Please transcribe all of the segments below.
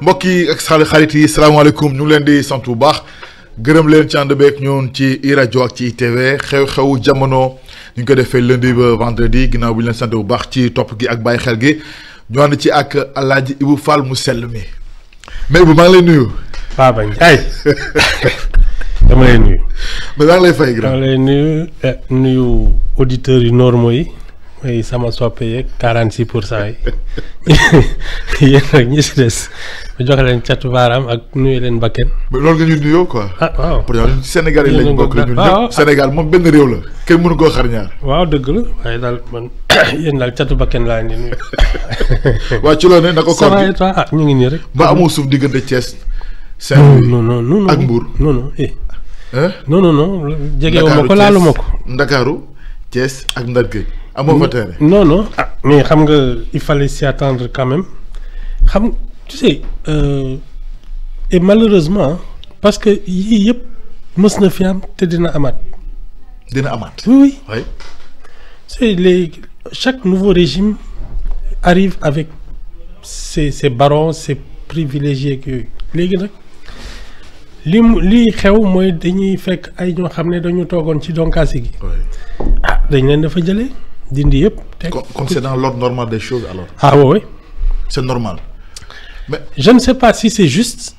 mbokk yi ak xarit yi salaamaaleykum ñu ngi leen di sant bu baax gërëm leen ci ànd beeg ñoon ci iRadio ak ci ITV xew-xewu jamono ñu ngi ko defee lundi ba vendredi ginnaaw bu ñu leen sant bu baax ci topp gi ak bàyyi xel gi ñu ànd ci ak Alaaji Ibou Fall mu sell mi mais Ibou maa ngi lay nuyu. Baba Ndiaye dama lay nuyu. mais maa ngi lay fay grand. dama lay nuyu auditeurs yu normaux yi mooy sama soppe yeeg 46% yi yéen nag ñi si des ma joxe leen catu baaraam ak nuyu leen bakken. mais loolu nga ñu nuyoo quoi. ah waaw pour yow Sénégal yi lañ bokk ñun ñëpp Sénégal moom benn réew la kenn mënu koo xar ñaar. waaw dëgg la waaye daal man yéen daal catu bakken laa leen di nuyu. waaw ci loolu ne na ko. ça va et toi ah ñu ngi nii rek. ba amoo suuf diggante Thiès. Saint-Louis non ak Mbour. non non jegewu ma ko laalu ma ko. Ndakaaru Thiès ak Ndar Géej. amoo fa terrain. non ah mais xam nga il fallait s'y attendre quand même xam tu sais et malheureusement parce que yii yëpp mës na fi am te dina amaat. dina amaat. oui oui. c'est chaque nouveau régime arrive avec ses barons ses privilégiés ak yooyu léegi nag lii xew mooy dañuy fekk ay ñoo xam ne dañu toogoon ci donkaasi gi. ah dañ leen dafa jëlee dindi yëpp. comme c'est dans l'ordre normal des choses alors. ah oui. c'est normal. mais je ne sais pas si c'est juste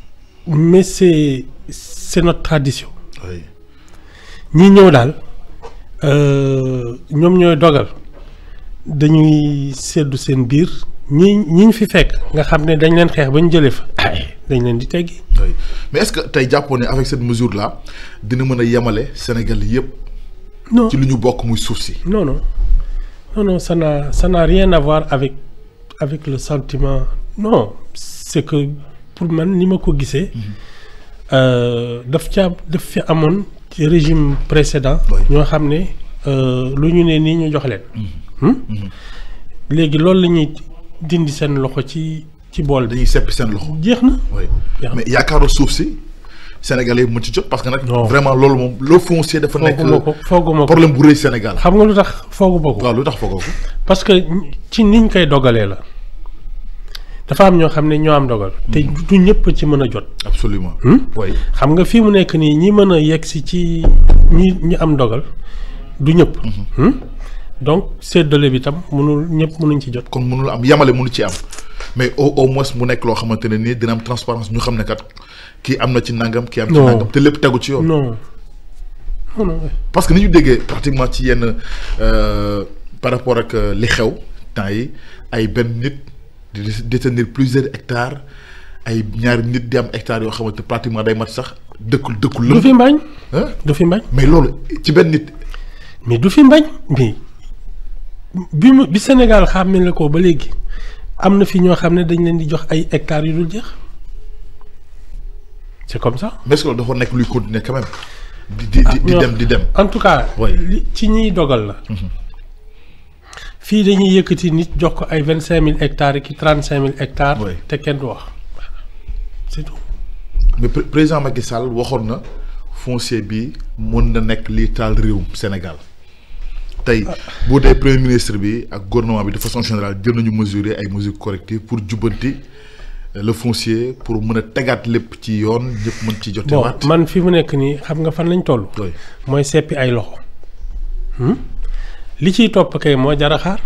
mais c'est notre tradition. oui. ñi ñëw daal ñoom ñooy dogal dañuy seddu seen biir ñi ñu fi fekk nga xam ne dañ leen xeex ba ñu jëlee fa. dañ leen di teggi. oui mais est-ce que tey jàppoon ne avec cette mesure là dina mën a yemale Sénégal yëpp. non ci lu ñu bokk muy suuf si. non ça n'a rien à voir avec le sentiment non c'est que pour man ni ma ko gisee. daf fi amoon ci régime précédent. ñoo xam ne lu ñu ne nii ñu jox leen. léegi loolu la ñuy dindi seen loxo ci bool. dañuy seppi seen loxo. jeex na. mais yaakaaru suuf si Sénégalais yi mën ci jot parce que nag. vraiment loolu moom le foncier dafa nekk. fooguma ko problème bu rëy Sénégal. xam nga lu tax fooguma ko. waaw lu tax foogoo ko. parce que ci niñ koy dogalee la dafa am ñoo xam ne ñoo am dogal. te du ñëpp ci mën a jot. absolument. oui. xam nga fii mu nekk nii ñi mën a yegg si ci ñi am dogal du ñëpp. donc séddale bi tam ñëpp mënuñ ci jot. kon mënul am yamale mënu ci am mais au moins mu nekk loo xamante ne nii dina am transparence ñu xam ne kat kii am na ci nangam. kii am ci nangam te lépp tegu ci yoon. non. parce que ni ñu déggee pratiquement ci yenn par rapport ak li xew temps yi ay benn nit di détenir plusieurs hectares ay ñaari nit di am hectares yoo xamante pratiquement day mat sax dëkkul du fi mbañ. du fi mbañ. mais loolu ci benn nit. mais du fi mbañ mais bi Sénégal xàmme la ko ba léegi am na fi ñoo xam ne dañ leen di jox ay hectares yu dul jeex c'est comme ça. mais est-ce que dafa nekk luy continuer quand même. di dem. en tout cas. ci ñiy dogal la. fii dañuy yëkkati nit jox ko ay 25 000 hectares ki 35 000 hectares. te kenn du wax c'est tout. mais président Macky Sall waxoon na foncier bi mën na nekk lii taal réewum Sénégal tey bu dee premier ministre bi ak gouvernement bi de façon générale jël nañu mesures mesures correctives pour jubbanti le foncier pour mën a tegaat lépp ci yoon ñëpp mën ci jote waat. bon man fi mu nekk nii xam nga fan lañ toll. mooy seppi ay loxo. li ciy topp kay moo jar a xaar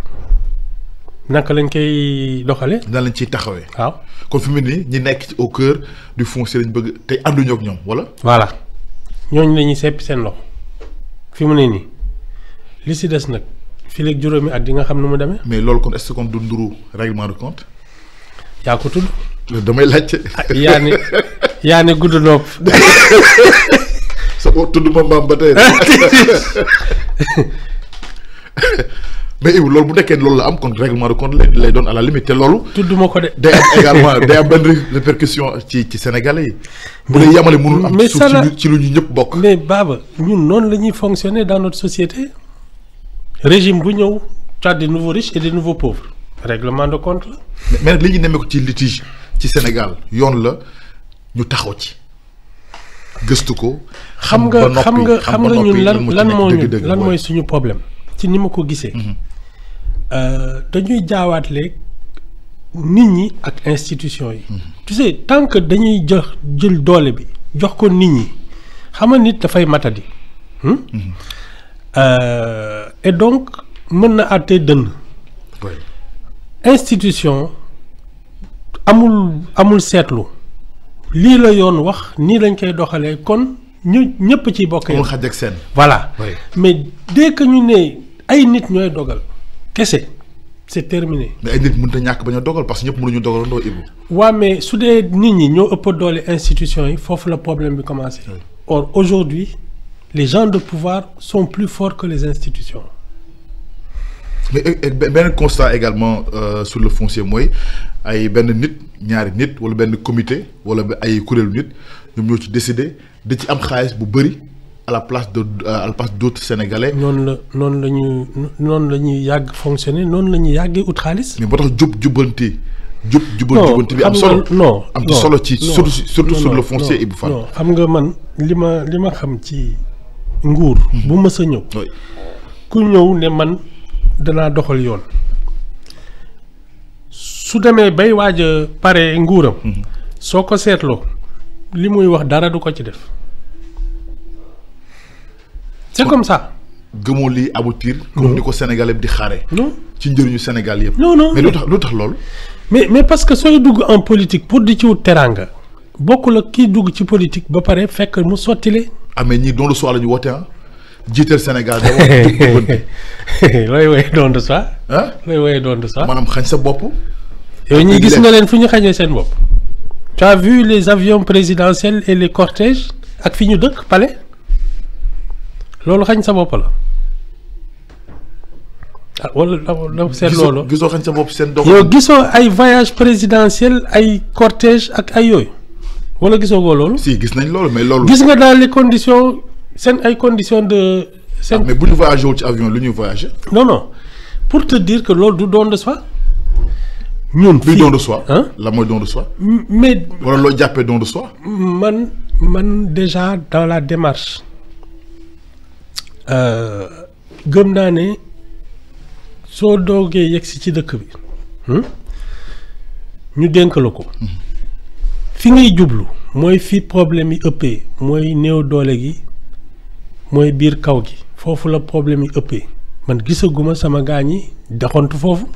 naka lañ koy doxalee. nan lañ ciy taxawee. waaw kon fi mu ne nii ñi nekk au cœur du foncier lañ bëgg tey ànduñoo ak ñoom wala. voilà ñooñu la ñuy seppi seen loxo fi mu ne nii li si des nag fii léegi juróomi at di nga xam nu mu demee. mais loolu kon est-ce que kon du nduru règlement de compte. yaa ko tudd. damay laajte. yaa ne gudd nopp. sa tudd ma mbaam ba tey. mais Ibou loolu bu nekkee loolu la am kon règlement de compte lay doon à la limite te loolu. tudd ma ko de. day am également day am benn répercussion ci Sénégalais yi. bu dee yamale mënul am. suuf ci lu ñu ñëpp bokk. mais Baba ñun noonu la ñuy fonctionner dans notre société. régime bu ñëw tu as des nouveaux riches et des nouveaux pauvres. règlement de compte la. mais nag li ñu nemmeeku ci litige ci Sénégal yoon la ñu taxaw ci gëstu ko. xam nga ñun lan mooy suñu problème. ci ni ma ko gisee. dañuy jaawaatle nit ñi ak institution yi. tu sais tant que dañuy jël doole bi jox ko nit ñi xam nga nit dafay matadi. Et donc mën na àttee dënn. institution amul seetlu lii la yoon wax nii lañ koy doxalee kon ñu ñëpp ci bokk. amul xaj ak seen. voilà mais dès que ñu ne ay nit ñooy dogal kese c'est terminé. mais ay nit mënut a ñàkk bañ a dogal parce que ñëpp mënuñu dogalandoo Ibou. waaw mais su dee nit ñi ñoo ëpp doole institution yi foofu la problème bi commencé. Or aujourd'hui les gens de pouvoir sont plus forts que les institutions. mais benn constat également sur le foncier mooy ay benn nit ñaari nit wala benn comité wala ay kuréelu nit ñoom ñoo ci décider da ci am xaalis bu bëri à la place d'autres sénégalais. noonu la ñuy yàgg fonctionner noonu la ñuy yàggee ut xaalis. mais boo tax jubanti bi am solo. non am ci solo ci surtout sur le foncier Ibou Fall. non xam nga man li ma xam ci nguur. bu mës a ñëw. ku ñëw ne man danaa doxal yoon su demee bay waaj a pare nguuram. soo ko seetloo li muy wax dara du ko ci def. c'est comme ça. gëmoo lii aboutir. comme ni ko Sénégalais bi di xaare. non ci njëriñu Sénégal yëpp. non mais lu tax loolu. mais parce que sooy dugg en politique pour di ci wut teraanga bokkul ak kii dugg ci politique ba pare fekk mu sottile. mais ñii don de soi la ñu woote jiital Sénégal da wax looy woowee don de soi. looy woowee don de soi. maanaam xañ sa bopp. yow ñii gis nga leen fu ñu xañee seen bopp. tu as vu les avions présidentiels et les cortèges ak fi ñu dëkk palais loolu xañ sa bopp la. ah wala dafa seet loolu. gisoo xañ sa bopp seen dox. yow gisoo ay voyage présidentiel ay cortège ak ay yooyu wala gisoo ko loolu. si gis nañ loolu mais loolu. gis nga dans les conditions seen ay conditions de. seen mais bu ñu voyagé wul ci avion lu ñuy voyagé. non pour te dire que loolu du don de soi. ñun fii don de soi. la mooy don de soi. mais wala loo jàppee don de soi. man déjà dans la démarche gëm naa ne soo doogee yegsi ci dëkk bi ñu dénk la ko. fi ngay jublu mooy fi problème yi ëppee mooy néew doole gi mooy biir kaw gi foofu la problème yi ëppee man gisaguma sama gaañ yi doxantu foofu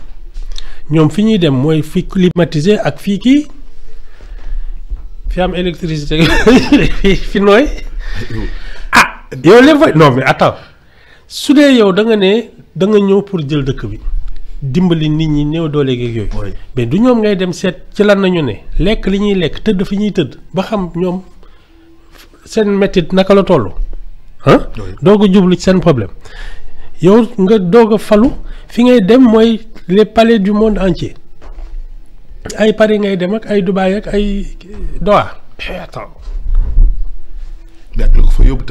ñoom fi ñuy dem mooy fi climatisé ak fii kii fi am électricité fi nooy yow lépp fa non mais attends su dee yow da nga ne da nga ñëw pour jël dëkk bi dimbali nit ñi néew doole geeg yooyu. mais du ñoom ngay dem seet ci lan nañu ne lekk li ñuy lekk tëdd fi ñuy tëdd ba xam ñoom seen mettit naka la toll. doog a jublu ci seen problème yow nga doog a falu fi ngay dem mooy les palais du monde entier ay Paris ngay dem ak ay Dubaï ak ay Doha.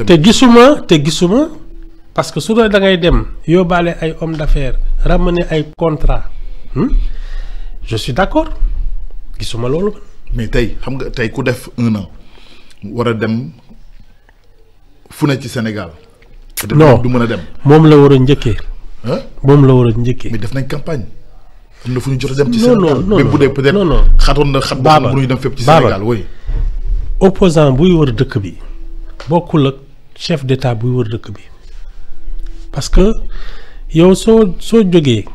te gisuma parce que su dee da ngay dem yóbbaale ay hommes d'affaires ramener ay contrat je suis d'accord gisuma loolu. mais tey xam nga tey ku def 1 an war a dem fu ne ci Sénégal. non du mën a dem. moom la war a njëkkee. moom la war a njëkkee. mais def nañ campagne. am na fu ñu jot a dem ci Sénégal. mais bu dee peut-être xatoon na xat ba mënuñu dem fépp ci Sénégal oui. opposant buy wër dëkk bi bokkul ak chef d'état buy wër dëkk bi. parce que yow soo jógee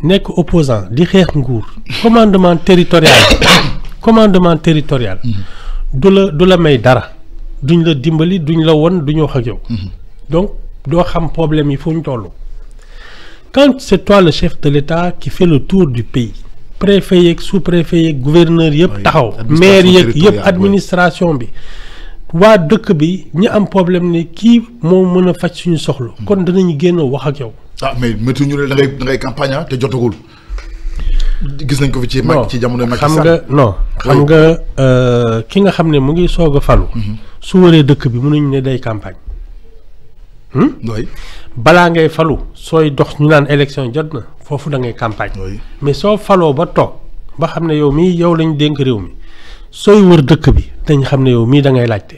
nekk opposant di xeex nguur commandement territorial du la may dara duñ la dimbali duñ la won duñu wax ak yow donc doo xam problème yi fu ñu toll quand c'est toi le chef de l'État qui fait le tour du pays préfet yeeg sous-préfet yeeg gouverneur yëpp taxaw maire yeeg yëpp administration bi waa dëkk bi ñi am problème ne kii moo mën a faj suñu soxla. kon danañu génn wax ak yow. mais métti ñu ne da ngay campagne te jotagul. gis nañ ko fi ci jamono Macky Sall. xam nga ki nga xam ne mu ngi soog a falu. su waree dëkk bi mënuñ ne day campagne. balaa ngay falu sooy dox ñu naan élection jot na foofu da ngay campagne. mais soo faloo ba toog ba xam ne yow mii yow lañ dénk réew mi. sooy wër dëkk bi dañ xam ne yow mii da ngay laajte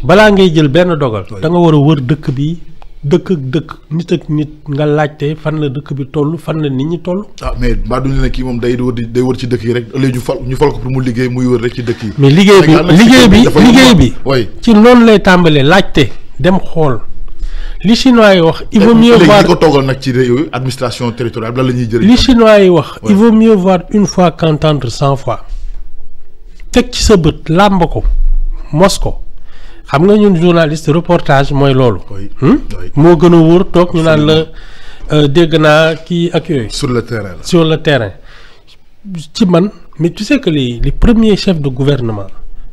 balaa ngay jël benn dogal da nga war a wër dëkk bi dëkk ak dëkk nit ak nit nga laajte fan la dëkk bi toll fan la nit ñi toll. ah mais mbaa duñu ne kii moom day wër ci dëkk yi rek léegi ñu fal ko pour mu liggéey muy wër rek ci dëkk yi. mais liggéey bi ci loolu lay tàmbalee laajte dem xool li chinois yi wax. il vaut mieux voir léegi ko toogal nag ci réew administration territoriale lan la ñuy jëriñ. li chinois yi wax. il vaut mieux voir une fois qu'entendre 100 fois. teg ci sa bët làmb ko mos ko. xam nga ñun journaliste reportage mooy loolu. moo gën a wóor toog ñu naan la dégg naa kii ak yooyu. sur le terrain sur le terrain ci man mais tu sais que les premiers chefs de gouvernement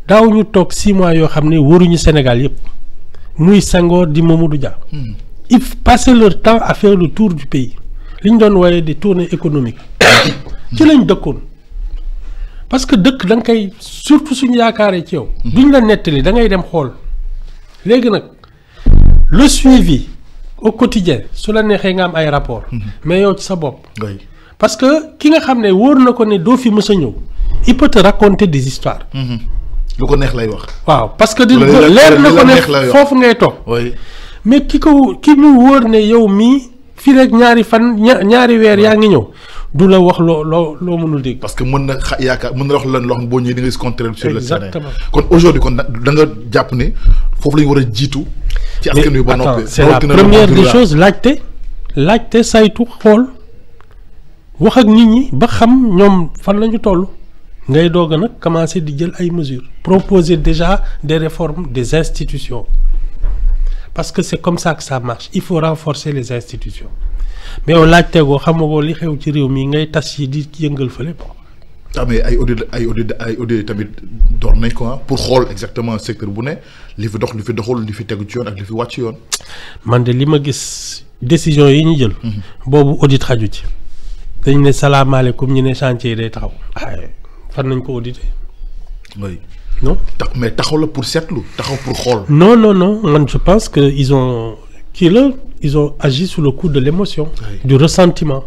daaw ñu toog 6 mois yoo xam ne wóoruñu Sénégal yëpp muy Senghor di Mamadou Dia. ils passaient leur temps à faire le tour du pays li ñu doon wooyee des tournées économiques ci lañ dëkkoon. parce que dëkk da nga koy surtout suñu yaakaaree ci yow. duñ la nettali da ngay dem xool. léegi nag le suivi au quotidien su la neexee nga am ay rapport mais yow ci sa bopp. parce que ki nga xam ne wóor na ko ne doo fi mës a ñëw il peut te raconter des histoires. lu ko neex lay wax. waaw parce que leer na ko ne foofu ngay toog. mais ki mu wóor ne yow mii fii rek ñaari fan ñaari weer yaa ngi ñëw. du la wax loo mënul dégg. parce que mën na yaakaar mën na wax lan loo xam boo ñëwee di nga gis contraire sur le terrain. kon aujourd'hui kon da nga jàpp ne foofu la ñu war a jiitu. ci askan wi ba noppi c'est la première des choses laajte saytu xool wax ak nit ñi ba xam ñoom fan la ñu toll ngay doog a nag commencer di jël ay mesures. proposer déjà des réformes des institutions parce que c'est comme ça que ça marche il faut renforcer les institutions. mais yow laajte goo xamagoo li xew ci réew mi ngay tas yi di yëngal fële bon. ah mais ay audit tamit door nañ ko pour xool exactement secteur bu ne li fi dox li fi doxul li fi tegu ci yoon ak li fi wàcc yoon. man de li ma gis décision yi ñu jël. boobu audit xaju ci. dañ ne salaamaaleykum ñu ne chantier yi day taxaw. fan nañ ko auditer. oui non mais taxaw la pour seetlu taxaw pour xool. non man je pense que ils ont agi sous le coup de l'émotion. Du ressentiment.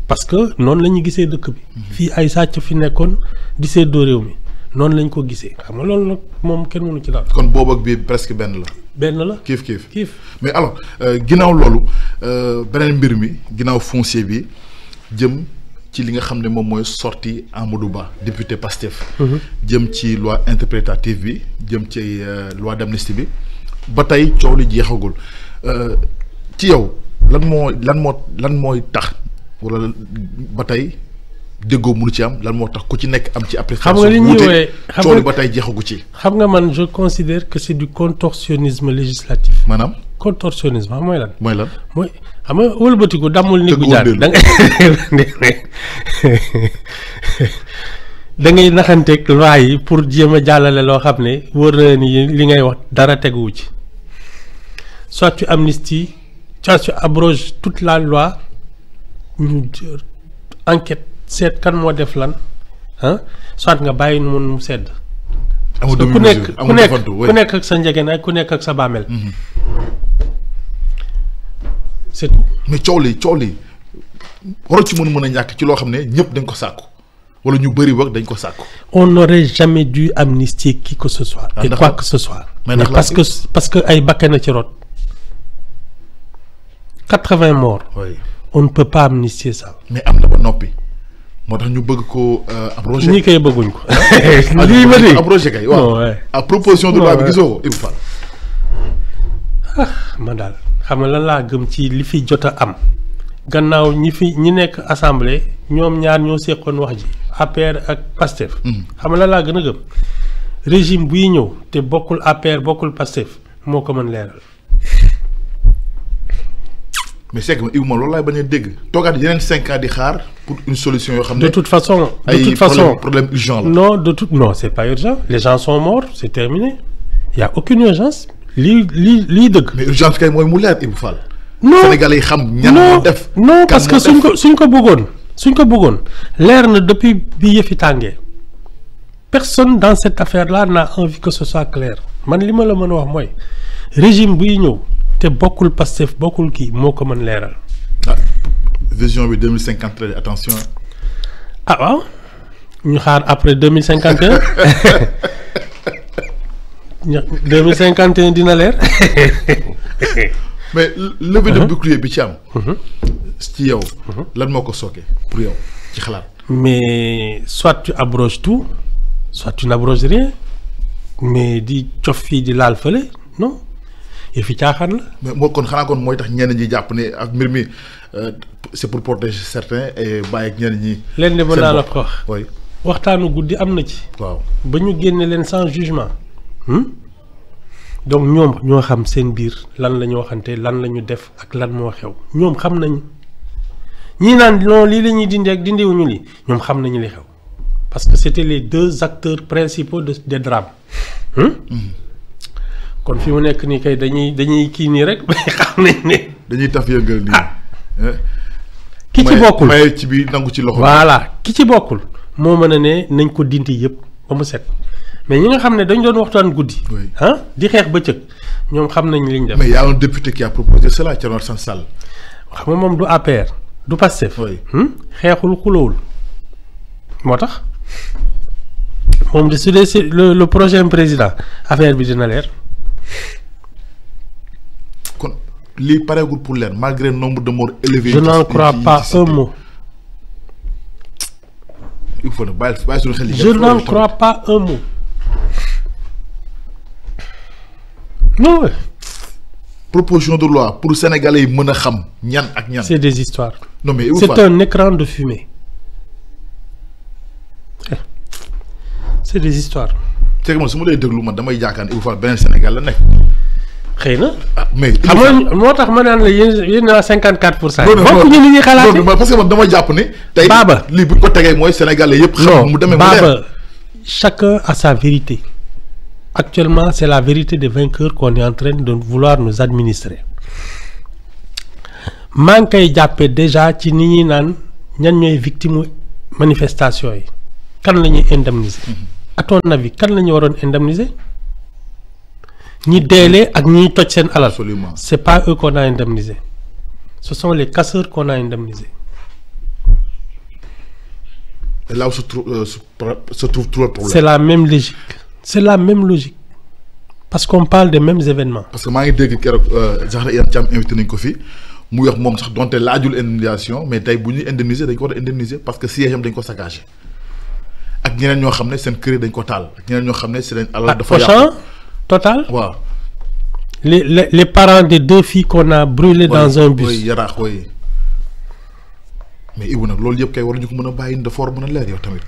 parce que noonu la ñu gisee dëkk bi. fii ay sàcc fi nekkoon di seddoo réew mi noonu lañ ko gisee xam nga loolu nag moom kenn mënu ci daal. kon boobu ak bii presque benn la. benn la kiif mais alors ginnaaw loolu beneen mbir mi ginnaaw foncier bi jëm ci li nga xam ne moom mooy sorti Amadou Ba député Pastef. jëm ci loi interprétative bi jëm ci loi d'amnistie bi ba tey coow li jeexagul ci yow lan mooy tax. wala ba tey déggoo mënu ci am lan moo tax ku ci nekk am ci appréciation. xam nga li ñuy woowee coono ba tey jeexagu ci. xam nga man je considère que c'est du contorsionnisme législatif. maanaam. contorsionnisme xam mooy lan. mooy xam nga wëlbatiku dammul nit bu jaar da ngay naxanteeg loi yi pour jéem a jàllale loo xam ne wóor na ni li ngay wax dara teguwu ci soit tu amnisties soit tu abroges toute la loi. ñu enquête seet kan moo def lan soit nga bàyyi nu mu sedd. ku nekk ak sa njëgënaay ku nekk ak sa bàmmeel. c'est tout. mais coow li waru ci mën a ñàkk ci loo xam ne ñëpp dañ ko sàkku wala ñu bëri wax dañ ko sàkku. on n'aurait jamais dû amnistier qui que ce soit. et quoi que ce soit. mais parce que ay bakkan na ci rot 80 morts. oui. on ne peut pas amnistier ça. mais am na ba noppi moo tax ñu bëgg ko abrogé. ñii kay bëgguñ ko. lii ma dégg abrogé kay waaw. à proposition de loi bi gisoo ko Ibou Fall. man daal xam nga lan laa gëm ci li fi jot a am gannaaw ñi nekk assemblée ñoom ñaar ñoo seqoon wax ji APR ak PASTEF. xam nga lan laa gën a gëm régime buy ñëw te bokkul APR bokkul PASTEF moo ko mën leeral. mais c'est que Ibou moom loolu laay bañ a dégg toogaat yeneen 5 ans di xaar pour une solution yoo xam ne. de toute façon problème urgent la. non c'est pas urgent les gens sont morts c'est terminé il y a aucune urgence lii dëgg. mais urgence kay mooy mu leer Ibou Fall. non Sénégalais yi xam ñan moo def. non parce que suñ ko bëggoon leer na depuis bi yëfi tàngee personne dans cette affaire là n'a envie que ce soit clair man li ma la mën a wax mooy régime buy ñëw. te bokkul Pastef bokkul kii moo ko mën leeral. vision bi 2050 attention. waaw ñu xaar après 2051 2051 dina leer. mais levée de bouclier bi ci am. ci yow. lan moo ko sooke pour yow ci xalaat. mais soit tu abroges tout soit tu n'abroges rien mais di cof fii di laal fële non yëfi caaxaan la. mais moo kon xanaa kon mooy tax ñenn ñi jàpp ne ak mbir mi c'est pour protéger certains et bàyyi ak ñenn ñi. leen de mën naa la ko wax. oui waxtaanu guddi am na ci. waaw ba ñu génne leen sans jugement. donc ñoom ñoo xam seen biir lan la ñu waxante lan la ñu def ak lan moo xew ñoom xam nañu ñii naan non lii la ñuy dindi ak dindiwuñu lii ñoom xam nañu li xew parce que c'était les deux acteurs principaux des drames. kon fi mu nekk nii kay dañuy kii nii rek xam nañ ne. dañuy taf yëngal nii. ki ci bokkul maye ci bi nangu ci loxo. voilà ki ci bokkul moo mën a ne nañ ko dindi yëpp ba mu set mais ñi nga xam ne dañ doon waxtaan guddi. di xeex bëccëg ñoom xam nañ li ñu def. mais y a un député qui a proposé cela Thierno Alassane Sall. xam nga moom du APR du Pastef. xeexul xulowul moo tax moom de su dee le prochain président affaire bi dina leer. kon lii pareegul pour leen malgré nombre de morts élevés. je n'en crois pas un mot. il faut nag bàyyi suñu xel yi. je n'en crois pas un mot. non. proposition de loi pour sénégalais yi mën a xam ñan ak ñan. c'est des histoires. non mais c'est un écran de fumée. c'est des histoires. c'est que man su ma lay déglu man damay yaakaar ne Ibou Fall beneen Sénégal la nekk. xëy na. mais xam nga moo tax ma naan la yéen a 54%. non bokkuñu li ñuy xalaatee parce que man dama jàpp ne. tey Baba lii bu ñu ko tegee mooy sénégalais yëpp. xam mu demee mu leer Baba chacun a sa vérité. Actuellement, c'est la vérité des vainqueurs qu'on est en train de vouloir nous administrer. maa ngi koy jàppee déjà ci ni ñuy naan ñan ñooy victime manifestation yi kan la ñuy indemniser. à ton avis kan la ñu waroon indemniser ñi deelee ak ñiy toj seen alal. Absolument. C'est pas eux qu'on a indemnisé. Ce sont les casseurs qu'on a indemnisés. Et là où se trouve tout le problème. C'est la même logique. C'est la même logique. Parce qu'on parle des mêmes événements. Parce que maa ngi dégg keroog Zahra Iyane Thiam invité nañ ko fi mu wax moom sax donte laajul indemnisation mais tey bu ñuy indemniser dañ ko war a indemniser parce que siège am dañ ko saccagé ak ñeneen ñoo xam ne seen kër dañ ko taal ak ñeneen ñoo xam ne seen alal dafa yàqu. Total. waaw. Les parents des deux filles qu'on a brûlées dans un bus. oui yaraax oui mais Ibou nag loolu yëpp kay war nañu ko mën a bàyyi dafa war a mën a leer yow tamit.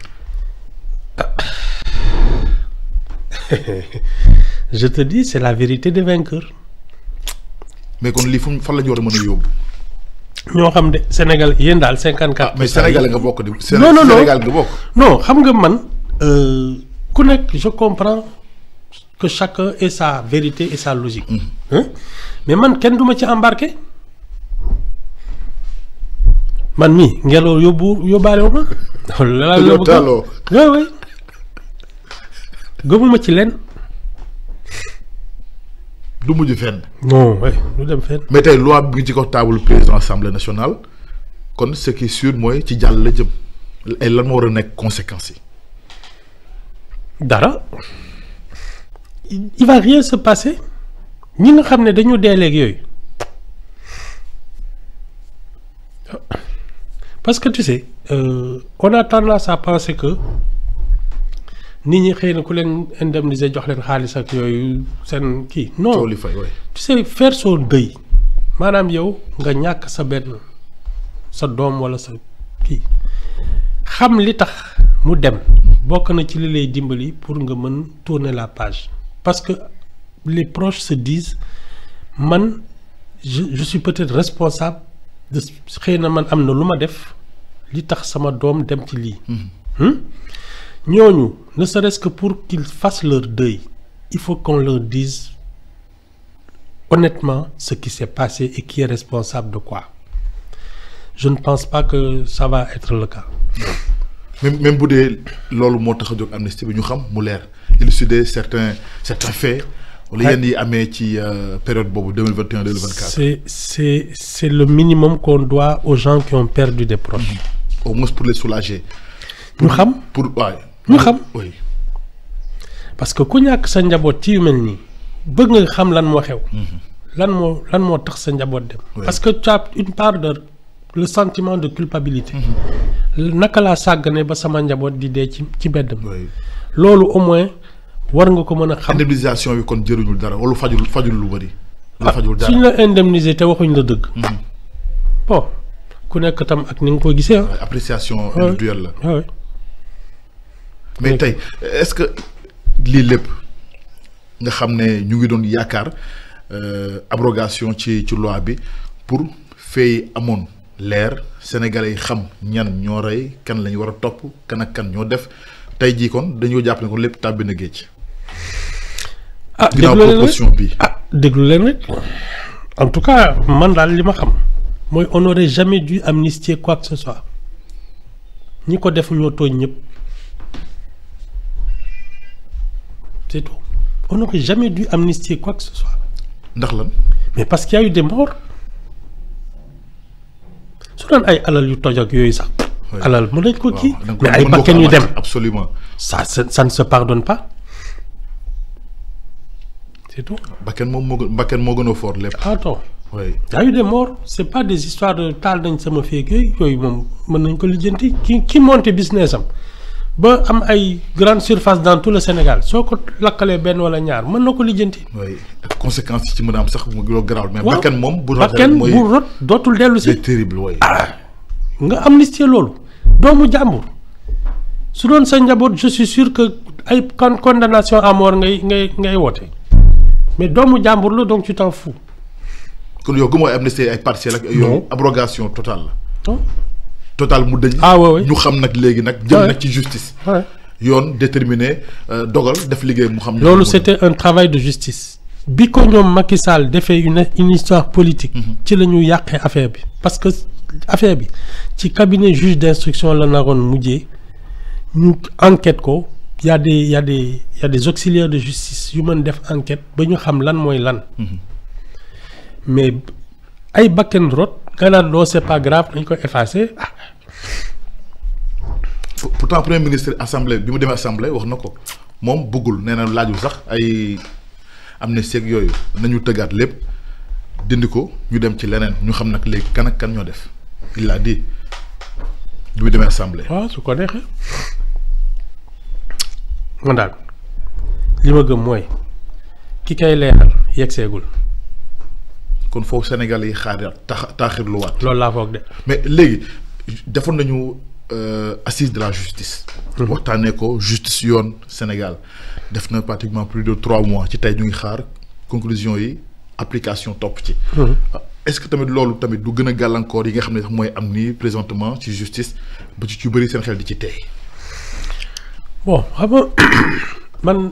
Je te dis, c'est la vérité des vainqueurs. mais kon lii fan la ñu war a mën a yóbbu. ñoo xam de Sénégal yéen daal 54. mais Sénégal nga bokk di. non non non Sénégal nga bokk. non xam nga man ku nekk je comprends que chacun ait sa vérité et sa logique. mais man kenn duma ci embarqué. man mii ngelaw yóbbaale wu ma. loolu taaloo oui gëmuma ci leen. du mujj fenn. non oui du dem fenn. mais tey loi bi ci ko table président assemblée nationale kon ce qui est sûr mooy ci jàll la jëm ay lan moo war a nekk conséquences yi. dara il va rien se passer ñi nga xam ne dañu dee léegi yooyu parce que tu sais on a tendance à penser que nit ñi xëy na ku leen indemniser jox leen xaalis ak yooyu seen kii non tu sais faire son deuil maanaam yow nga ñàkk sa benn sa doom walla sa kii xam li tax mu dem bokk na ci li lay dimbali pour nga mën tourner la page parce que les proches se disent man je suis peut-être responsable de xëy na man am na lu ma def li tax sama doom dem ci lii. ñooñu ne serait-ce que pour qu'ils fassent leur deuil il faut qu'on leur dise honnêtement ce qui s'est passé et qui est responsable de quoi. Je ne pense pas que ça va être le cas. même bu dee loolu moo tax a jóg amnistie bi ñu xam mu leer élucider certains faits wala yenn yi amee ci période boobu 2021 2024. c'est le minimum qu'on doit aux gens qui ont perdu des proches. Au moins pour les soulager. ñu xam ñu xam. oui. parce que ku ñàkk sa njaboot ci yu mel nii bëgg nga xam lan moo xew. lan moo tax sa njaboot dem. parce que tu as une part de le sentiment de culpabilité. naka laa sàggane ba sama njaboot di dee ci mbedd mi. loolu au moins war nga ko mën a xam. indemnisation bi kon jëruñul dara wala fajul lu bari. fajul dara suñ la indemniser te waxuñ la dëgg. bon ku nekk tam ak ni nga ko gisee appréciation individuelle la. waaw mais tey est-ce que lii lépp nga xam ne ñu ngi doon yaakaar abrogation ci loi bi pour fay amoon leer sénégalais yi xam ñan ñoo rey kan lañu war a topp kan ak kan ñoo def tey jii kon dañoo jàpp ne ko lépp tàbbi na géej. déglu leen rek déglu leen rek en tout cas man daal li ma xam mooy on n'aurait jamais dû amnistier quoi que ce soit ñi ko def ñoo tooñ ñëpp c'est tout on n'aurait jamais dû amnistier quoi que ce soit. ndax lan. mais parce qu'il y a eu des morts su doon ay alal yu toj ak yooyu sax. alal mën nañ ko kii. mais ay bakkan yu dem absolument ça ne se pardonne pas. c'est tout. bakkan moo gën a fort lépp. attends. oui y a eu des morts c'est pas des histoires de taal nañ sama feeg yooyu moom mën nañ ko lijjanti ki monté business am ba am ay grande surface dans tout le Sénégal soo ko lakkalee benn wala ñaar mën na ko lijjanti. oui ak conséquences yi ci mën a am sax mu gën a garaaw. mais waaw bakkan moom bu rot dootul dellu si. c'est terrible oui. nga amnistie loolu doomu jàmbur su doon sa njaboot je suis sûr que ay condamnation à mort ngay woote mais doomu jàmbur la donc tu t'en fous. kon yow gu mooy amnistie ay partiel ak. yow abrogation totale la. total mu dëñ. ñu xam nag léegi nag. jëm nag ci justice. yoon déterminé dogal def liggéey mu xam. loolu c'était un travail de justice. bi ko ñoom Macky Sall defee une histoire politique. ci la ñu yàqee affaire bi parce que affaire bi ci cabinet juge d'instruction la naroon mujjee ñu enquête ko y a des auxiliaires de justice yu mën def enquête ba ñu xam lan mooy lan. mais ay bakken rot nga naan loo c'est pas grave dañ ko effacer. pourtant premier ministre assemblée bi mu demee assemblée wax na ko moom bëggul nee na laajul sax ay amnistie ak yooyu nañu tëggaat lépp dindi ko ñu dem ci leneen ñu xam nag léegi kan ak kan ñoo def il l'a dit bi mu demee assemblée. waaw su ko neexee man daal li ma gëm mooy ki kay leeral yeggseegul. kon foofu Sénégal yi xaar taaxirluwaat. loolu laa foog de. mais léegi defoon nañu assise de la justice. waxtaanee ko justice yoon Sénégal def na pratiquement plus de 3 mois ci tey ñu ngi xaar conclusion yi application topp ci. est-ce que tamit loolu tamit du gën a gàllankoor yi nga xam ne sax mooy am nii présentement ci justice ba ci bëri seen xel di ci tey. bon xam nga man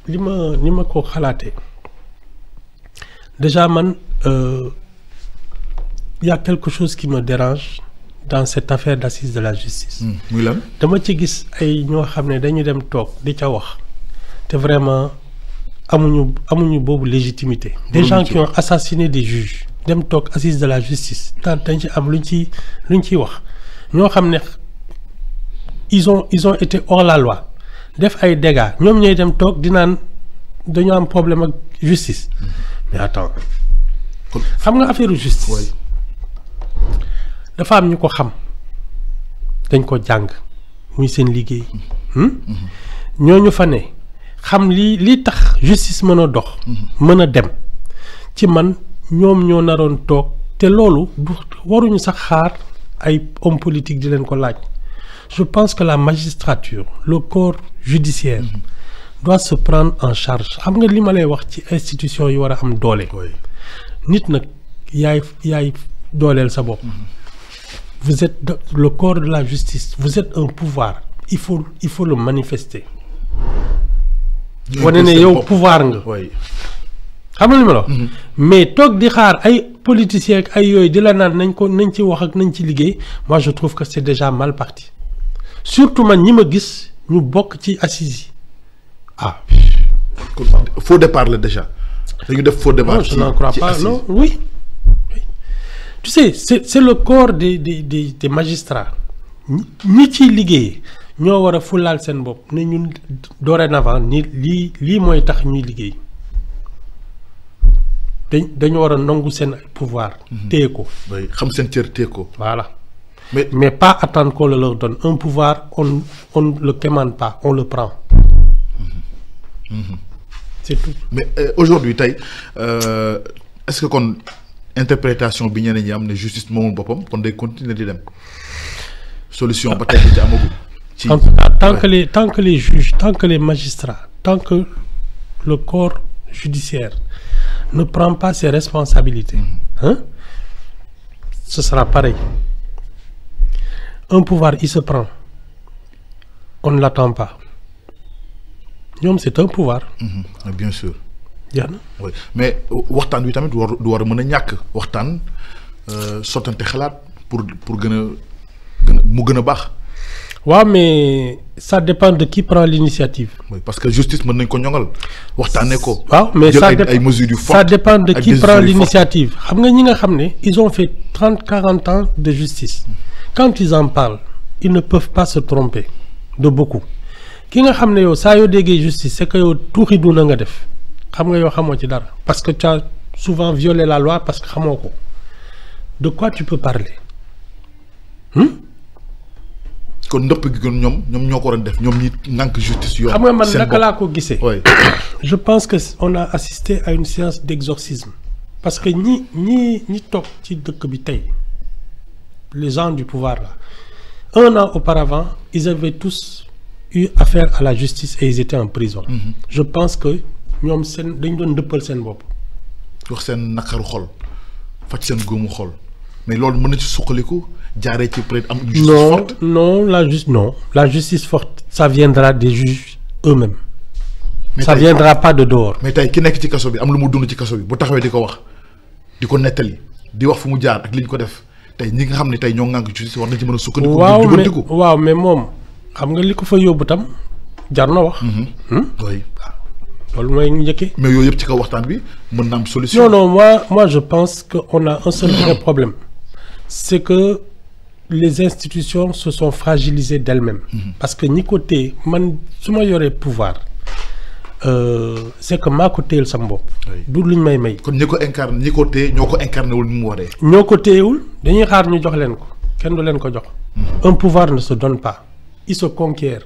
li ma ko xalaatee déjà man. Il y a quelque chose qui me dérange dans cette affaire d'assise de la justice. muy lan dama ci gis ay ñoo xam ne dañu dem toog di ca wax te vraiment amuñu boobu légitimité. des gens qui ont assassiné des juges dem toog assise de la justice dañ ci am luñ ciy wax ñoo xam ne ils ont été hors la loi def ay dégâts ñoom ñooy dem toog di naan dañoo am problème ak justice mais attends. xam nga affaire justice dafa am ñu ko xam dañ ko jàng muy seen liggéey ñooñu fa ne xam li tax justice mën a dox mën a dem ci man ñoom ñoo naroon toog te loolu waruñu sax xaar ay hommes politiques di leen ko laaj je pense que la magistrature le corps judiciaire doit se prendre en charge xam nga li ma lay wax ci institution yi war a am doole nit nag yaay dooleel sa bopp vous êtes le corps de la justice vous êtes un pouvoir il faut le manifester wane ne yow pouvoir nga xam nga li ma la wax mais toog di xaar ay politiciens ak ay yooyu di la naan nañ ci wax ak nañ ci liggéey moi je trouve que c'est déjà mal parti surtout man ñi ma gis ñu bokk ci assises yi faux départ la déjà dañu def faux départ. Non, je n'en crois pas. Non, oui. Tu sais, c'est le corps des magistrats. Ñi ciy liggéey ñoo war a fulaal seen bopp ne ñun dorénavant ni lii mooy tax ñuy liggéey dañu war a nangu seen pouvoir. téye ko. oui xam seen cër téye ko. voilà. mais pas attendre qu'on le leur donne un pouvoir on le commande pas on le prend. C'est tout. mais aujourd'hui tey est-ce que kon interprétation bi ñeneen ñi am ne justice moomul boppam kon day continuer di dem solution ba tey ci amagul. ci en tout cas tant que les juges tant que les magistrats tant que le corps judiciaire ne prend pas ses responsabilités. Hein, ce sera pareil. Un pouvoir il se prend on ne l'attend pas. ñoom c'est un pouvoir. bien sûr. jeex na. oui mais waxtaan wi tamit du war a mën a ñàkk waxtaan sottante xalaat pour gën a mu gën a baax. waaw mais ça dépend de qui prend l'initiative. oui parce que justice mën nañ ko ñoŋal waxtaanee ko. waaw mais ay mesures yu fortes ça dépend de qui prend l'initiative. xam nga ñi nga xam ne ils ont fait 30-40 ans de justice. quand ils en parlent ils ne peuvent pas se tromper de beaucoup. ki nga xam ne yow saa yoo déggee justice c'est que yow tuuxi duna nga def xam nga yow xamoo ci dara parce que tu as souvent violé la loi parce que xamoo ko de quoi tu peux parler. kon ndëpp gi kon ñoom ñoo ko waroon def ñoom ñi nànk justice yoon. xam nga man naka laa ko gisee. oui je pense que on a assisté à une séance d'exorcisme parce que ñi toog ci dëkk bi tey les gens du pouvoir là 1 an auparavant ils avaient tous eu affaire à la justice et ils étaient en prison. Je pense que ñoom seen dañ doon dëppal seen bopp. wax seen naqaru xol faj seen góomu xol mais loolu mën na ci suqaliku jaaree ci peut-être am une justice forte. non la justice forte ça viendra des juges eux-mêmes. mais ça viendra pas de dehors. mais tey ki nekk ci kaso bi am lu mu dund ci kaso bi bu taxawee di ko wax di ko nettali di wax fu mu jaar ak li ñu ko def tey ñi nga xam ne tey ñoo ŋànk justice war nañ ci mën a sukkandiku. waaw mais moom. xam nga li ko fa yóbbu tam jar na wax. oui. loolu mooy njëkkee. mais yooyu yëpp ci kaw waxtaan bi mën na am solution. non moi je pense que on a un seul vrai problème c'est que les institutions se sont fragilisées d'elles-mêmes. parce que ñi ko téye man su ma yoree pouvoir c'est que maa ko téyel sama bopp. du luñ may. kon ñi ko incarné ñi ko téye ñoo ko incarné wul ni mu waree. ñoo ko téyewul dañuy xaar ñu jox leen ko kenn du leen ko jox. un pouvoir ne se donne pas. Il se conquiert.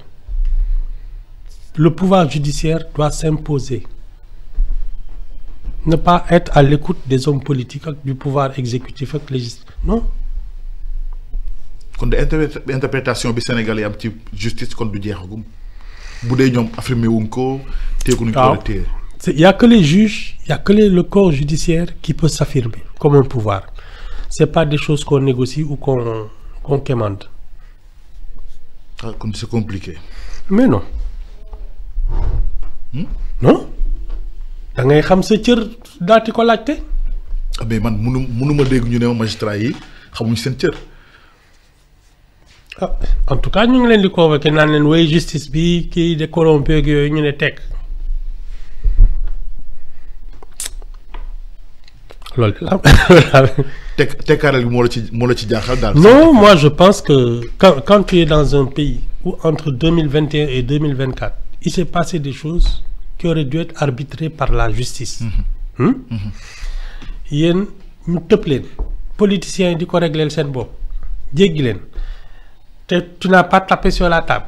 Le pouvoir judiciaire doit s'imposer. Ne pas être à l'écoute des hommes politiques ak du pouvoir exécutif ak législatif non. kon de interprétation bi Sénégal yi am ci justice kon du jeexagum bu dee ñoom affirmé wuñ ko téye ko nuñ ko war a téye. Il y a que les juges, il y a que le corps judiciaire qui peut s'affirmer comme un pouvoir. C'est pas des choses qu'on négocie ou qu'on commande. Ah, comme c'est compliqué. Mais non. Non. da ngay xam sa cër daati ko laajte. ah mais man mënuma dégg ñu ne magistrat yi xamuñ seen cër. ah en tout cas ñu ngi leen di convoquer naan leen way justice bi kii de corrompu ak yooyu ñu ne teg loolu la. tekkaaral gi moo la ci jaaxal daal. non moi je pense que quand tu es dans un pays où entre 2021 et 2024 il s'est passé des choses qui auraient dû être arbitrées par la justice. yéen ñu tëb leen politiciens yi di ko régler seen bopp jéggi leen te tu n'as pas tapé sur la table.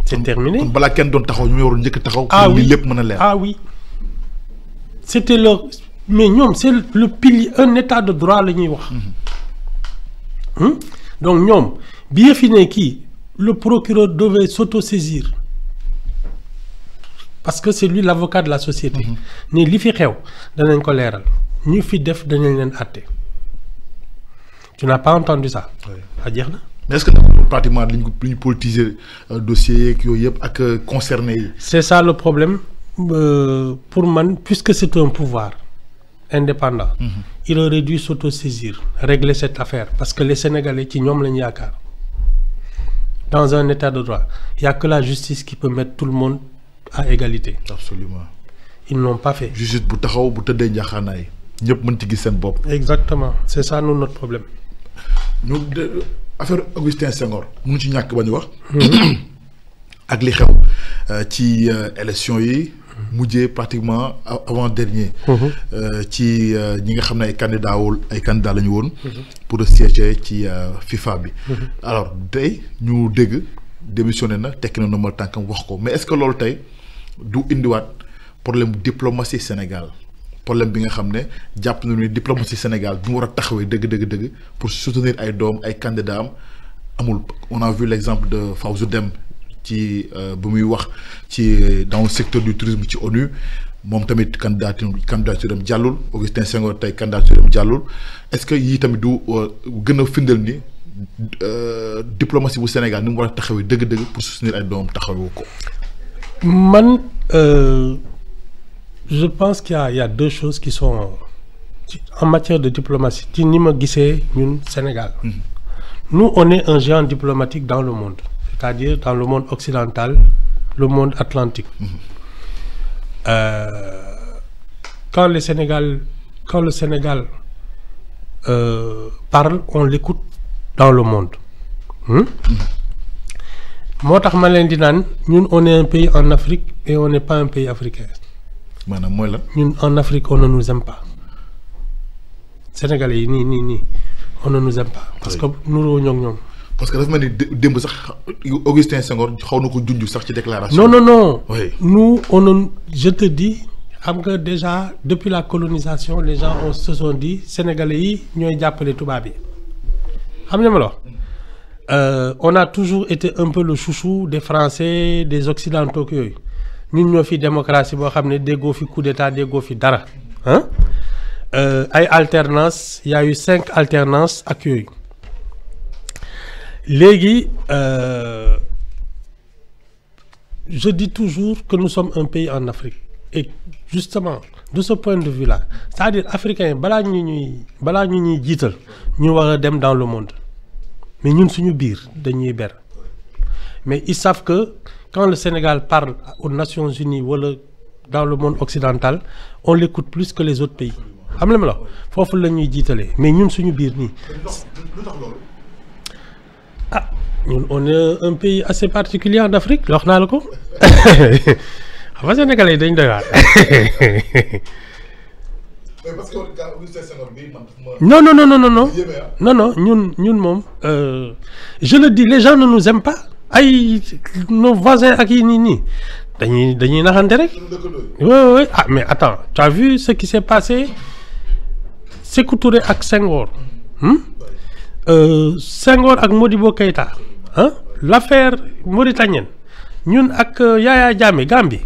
c'est terminé. kon balaa kenn doon taxaw ñu waroon njëkk taxaw. ah oui li lépp mën a leer. ah oui c'était leur mais ñoom c'est le pilier un état de droit la ñuy wax. donc ñoom bi yëf yi ne kii le procureur devait s'autosaisir parce que c'est lui l'avocat de la société. ne li fi xew danañ ko leeral ñu fi def danañ leen àtte. tu n'as pas entendu ça. ah jeex na. mais est-ce que pratiquement li ñu politiser dossier yeeg yooyu yëpp ak concerné yi. c'est ça le problème pour man puisque c'est un pouvoir indépendant. il aurait dû s'autosaisir régler cette affaire parce que les Sénégalais ci ñoom lañu yaakaar. dans un état de droit il y a que la justice qui peut mettre tout le monde à égalité. absolument. ils n'ont pas fait. justice bu taxaw bu tëddee njaxaanaay ñëpp mën ci gis seen bopp. exactement c'est ça nous notre problème. ñu affaire Augustin Senghor mënu ci ñàkk ba ñu wax. ak li xew ci élection yi mujjee pratiquement avant dernier. ci ñi nga xam ne ay candidats la ñu woon. pour siéger ci FIFA bi. alors tey ñu dégg démissionné na tekki na normal tànkam wax ko mais est-ce que loolu tey du indiwaat problème diplomatie Sénégal problème bi nga xam ne jàpp nañu ne diplomatie Sénégal bi mu war a taxawee dëgg pour soutenir ay doom ay candidats am amul. On a vu l'exemple de Fawzou Dème ci bu muy wax ci dans le secteur du tourisme ci ONU moom tamit candidature am jàllul Augustin Senghor tey candidature am jàllul est-ce que yii tamit du gën a firndeel ni diplomatie bu Sénégal ni mu war a taxawee dëgg pour soutenir ay doomam taxawee ko. man je pense qu'il y a deux choses qui sont en matière de diplomatie ci ni ma gisee ñun Sénégal. Nous, on est un géant diplomatique dans le monde, c'est-à-dire dans le monde occidental, le monde atlantique. Quand le Sénégal parle, on l'écoute dans le monde. Moo tax ma leen di naan ñun on est un pays en Afrique et on n'est pas un pays africain. maanaam mooy la. ñun en Afrique on ne nous aime pas. Sénégalais yi nii. On ne nous aime pas parce que nuroo ñoom. parce que dafa mel ni démb sax Augustin Senghor xaw na ko junj sax ci déclaration. Non. Oui. Nous je te dis xam nga déjà depuis la colonisation les gens se sont dit sénégalais yi ñooy jàppale tubaab yi xam nga ma la on a toujours été un peu le chouchou des Français des Occidentaux yooyu ñun ñoo fi démocratie boo xam ne déggoo fi coup d'état déggoo fi dara ah. ay alternance il y a eu 5 alternances ak yooyu léegi je dis toujours que nous sommes un pays en Afrique et justement de ce point de vue là c'est-à-dire africain balaa ñu ñuy jiital ñu war a dem dans le monde mais ñun suñu biir dañuy ber mais ils savent que quand le Sénégal parle aux Nations Unies wala dans le monde occidental on l'écoute plus que les autres pays. xam nga la foofu la ñuy jiitalee mais ñun suñu biir nii. ah ñun on est un pays assez particulier en Afrique wax naa la ko xam nga Sénégalais dañ doy waar. non ñun moom je le dis les gens ne nous aiment pas ay nos voisins ak yi nii. dañuy naxante rek. oui ah mais attends tu as vu ce qui s'est passé Sékou Touré ak Senghor Senghor ak Modibo Keïta l'affaire mauritanienne ñun ak Yaya Jammeh Gambie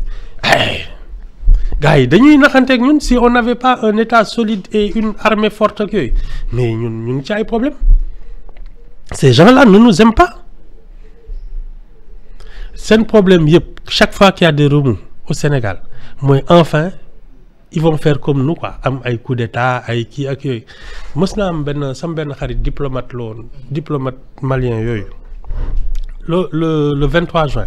gars yi dañuy naxante ak ñun si on n'avait pas un état solide et une armée forte ak yooyu mais ñun ñu ngi ci ay problème ces gens-là ne nous aiment pas. seen problème yëpp chaque fois qu'il y a des remous au Sénégal mooy enfin ils vont faire comme nous quoi am ay coup d'état ay kii ak yooyu mës naa am sama benn xarit diplomate la woon diplomate malien yooyu le 23 juin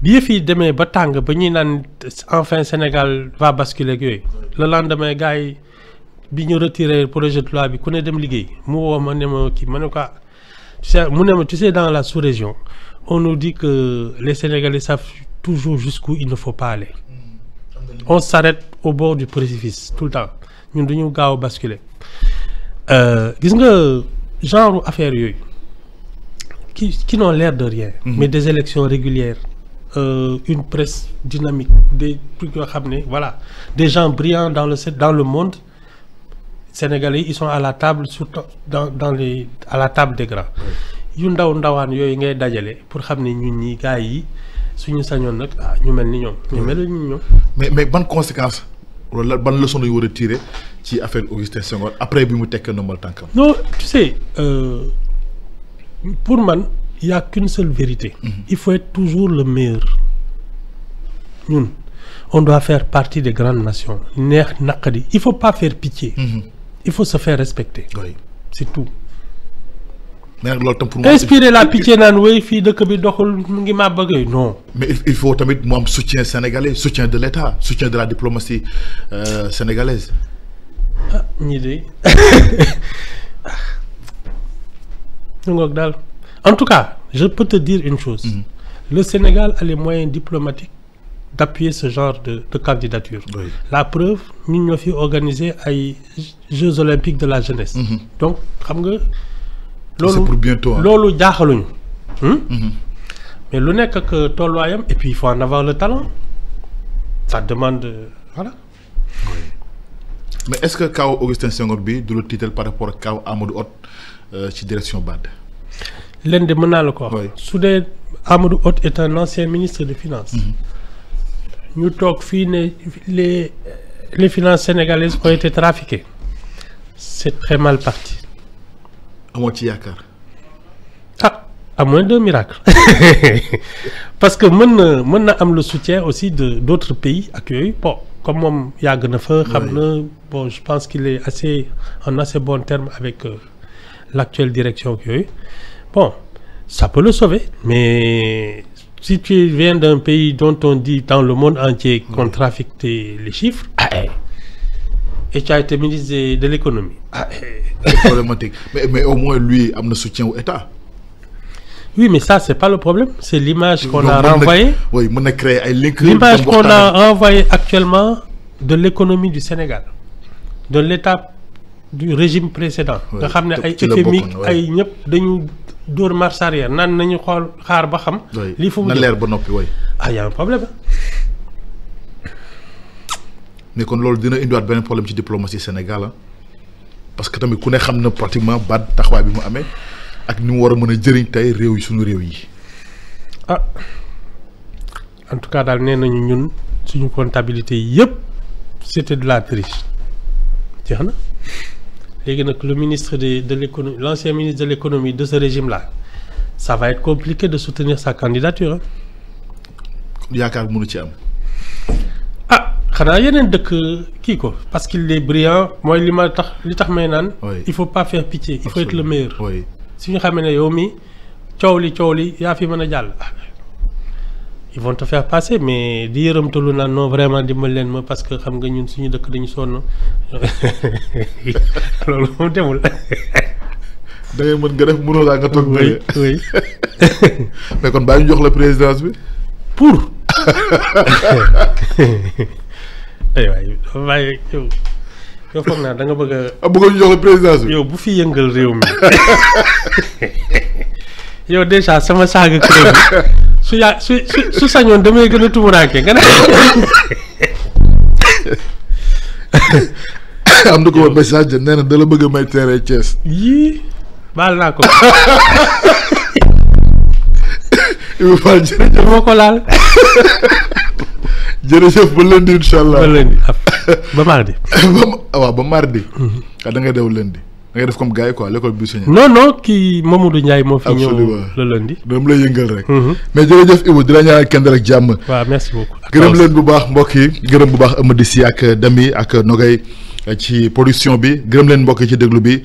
bi yëf yi demee ba tàng ba ñuy naan enfin Sénégal va basculer ak yooyu le lendemain gars yi bi ñu retiré projet de loi bi ku ne dem liggéey mu woo ma ne ma kii ma ne ko tu sais mu ne ma tu sais dans la sous-région on nous dit que les Sénégalais savent toujours jusqu'où il ne faut pas aller. On s'arrête au bord du précipice tout le temps ñun dañu gaaw a basculer gis nga genre affaire yooyu qui n'ont l'air de rien. Mais des élections régulières une presse dynamique des trucs yoo xam ne voilà des gens brillants dans le monde Sénégalais ils sont à la table surtout à la table des grands. yu ndawaan yooyu ngay dajale pour xam ne ñun ñi gars yi suñu sañoon nag ñu mel ni ñoom. ñu mel ni ñoom. mais ban conséquence wala ban leçon lañu war a tirer ci affaire Augustin Senghor après bi mu tekk ndombal tànkam. non tu sais pour man il y a qu'une seule vérité. Il faut être toujours le meilleur. ñun on doit faire partie des grandes nations neex naqadi il faut pas faire pitié. Il faut se faire respecter. Oui. C'est tout. mais nag loolu tam pour inspirer la pitié naan wéy fii dëkk bi doxul mu ngi maa bëgg non. mais il faut tamit mu am soutien sénégalais soutien de l'État soutien de la diplomatie sénégalaise. ah ñii de ñu ngoog daal en tout cas je peux te dire une chose. Le Sénégal a les moyens diplomatiques d'appuyer ce genre de candidature. Oui. La preuve ñun ñoo fi organiser ay Jeux olympiques de la jeunesse. Donc xam nga. c'est pour bientôt loolu jaaxaluñu. Mais lu nekk ak tolluwaayam et puis il faut en avoir le talent. Ça demande voilà. Oui. Mais est-ce que kaw Augustin Senghor bi du la tiital par rapport ak kaw Amadou Hott ci direction BAD. Leen de mën naa la ko wax. Oui. Su dee Amadou Hott est un ancien ministre des Finances. ñu toog fii ne les finances sénégalaises ont été trafiquées. C'est très mal parti. amoo ci yaakaar. Ah, à moins d'un miracle. Parce que mën na am le soutien aussi d'autres pays ak yooyu bon comme moom yàgg na fa. xam na bon je pense qu'il est en assez bon terme avec l'actuelle direction ak yooyu bon ça peut le sauver mais si tu viens d'un pays dont on dit dans le monde entier qu'on trafique les chiffres et tu as été ministre de l'économie. C'est problématique mais au moins lui am na soutien au État. Oui, mais ça, c'est pas le problème. C'est l'image qu'on a renvoyée. Oui, on a créé un link. L'image qu'on a renvoyée actuellement de l'économie du Sénégal, de l'état du régime précédent. Nga xam ne ay FMI ay ñëpp dañu dóor marche arrière naan nañu xool xaar ba xam. lii fu mu na leer ba noppi way. Ah, y a un problème. Mais kon loolu dina indiwaat beneen problème ci diplomatie Sénégal parce que tamit ku ne xam na pratiquement BAD taxawaay bi mu amee. ak ni mu war a mën a jëriñ tey réew yi suñu réew yi. Ah en tout cas daal nee nañu ñun suñu comptabilité yëpp c'était de la triche jeex na léegi nag le ministre de l'économie l'ancien ministre de l'économie de ce régime-là ça va être compliqué de soutenir sa candidature. yaakaar mënu ci am. Ah xanaa yeneen dëkk kii ko parce qu'il est brillant mooy li tax may naan. il faut pas faire pitié. il faut être le meilleur. oui. Si ñu xamee ne yow mi coow li yaa fi mën a jàll ils vont te faire passer mais di yërëmtalu naan non vraiment dimbal leen ma parce que xam nga ñun suñu dëkk dañu sonn loolu moom demul. da ngay mën nga def mënoo laa nga toog. oui oui. mais kon bàyyi ñu jox la présidence bi. pour. aywa yow foog naa da nga bëgg a. bëgg ñu jox la présidence bi. yow bu fi yëngal réew mi yow déjà sama saaga kër bi su sañoon damay gën a tumuraanke nga ne. am na ko ma message nee na da la bëgg a may terrain Thiès. yii baal naa ko. Ibu Fall jërëjëf moo ko laal. jërëjëf ba lundi incha allah ba lundi ba mardi. waaw ba mardi. da ngay dew lundi da ngay def comme gars yi quoi l'école bi sañ. non kii Mamadou Ndiaye moo fi ñëw le lundi. dama lay yëngal rek. mais jërëjëf Ibou dina ñaanal kenn ak jàmm. waaw merci beaucoup. gërëm leen bu baax mbokk yi gërëm bu baax Amady Sy ak Dami ak Nogay ci production bi gërëm leen mbokk yi ci déglu bi